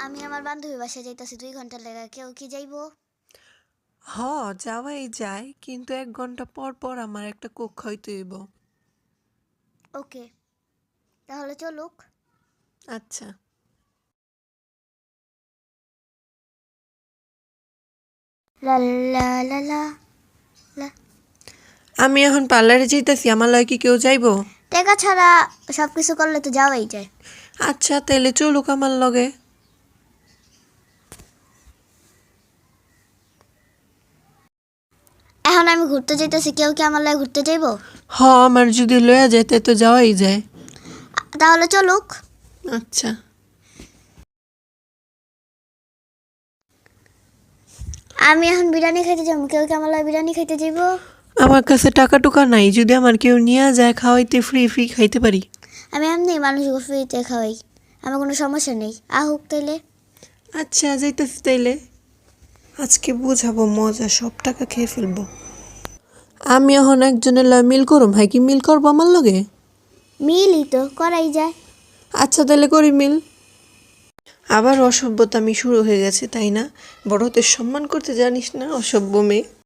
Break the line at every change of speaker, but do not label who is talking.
আমি আমার বান্ধবীর বাসায় যাইতাছি 2 ঘন্টা লাগা। কেউ কি যাইবো?
হ, যাওয়াই যায়, কিন্তু 1 ঘন্টা পর পর আমার একটা কোক খাইতে হইব।
ওকে, তাহলে চলুক।
আচ্ছা।
লা লা লা লা লা।
আমি এখন পার্লারে যাইতাছি, আমার লয় কি কেউ যাইবো?
টাকা ছাড়া সবকিছু করলে তো যাওয়াই যায়।
আচ্ছা, তাইলে চলুক আমার লগে।
এখন আমি ঘুরতে যাইতাছি, কেউ কি আমার লাগে ঘুরতে যাইবো?
হ, আমার যদি লয়া যায় তাই তো যাওয়াই যায়।
তাহলে চলুক।
আচ্ছা।
আমি এখন বিরিয়ানি খাইতে যাবো, কেউ কি আমার লাগে বিরিয়ানি খাইতে যাইবো?
আমার কাছে টাকা টুকা নাই, যদি আমার কেউ নিয়ে যায় খাওয়াইতে ফ্রি ফ্রি খাইতে পারি।
আমি এমনি মানুষকে ফ্রিতে খাওয়াই, আমার কোনো সমস্যা নেই। আহুক তাইলে।
আচ্ছা, যাইতাছি তাইলে। আজকে বুঝাবো মজা, সব টাকা খেয়ে ফেলবো। আমি এখন একজনের লয় মিল করুম, ভাই কি মিল করবো আমার লগে?
মিলই তো করাই যায়।
আচ্ছা, তাহলে করি মিল। আবার অসভ্যতামি শুরু হয়ে গেছে, তাই না? বড়দের সম্মান করতে জানিস না, অসভ্য মেয়ে।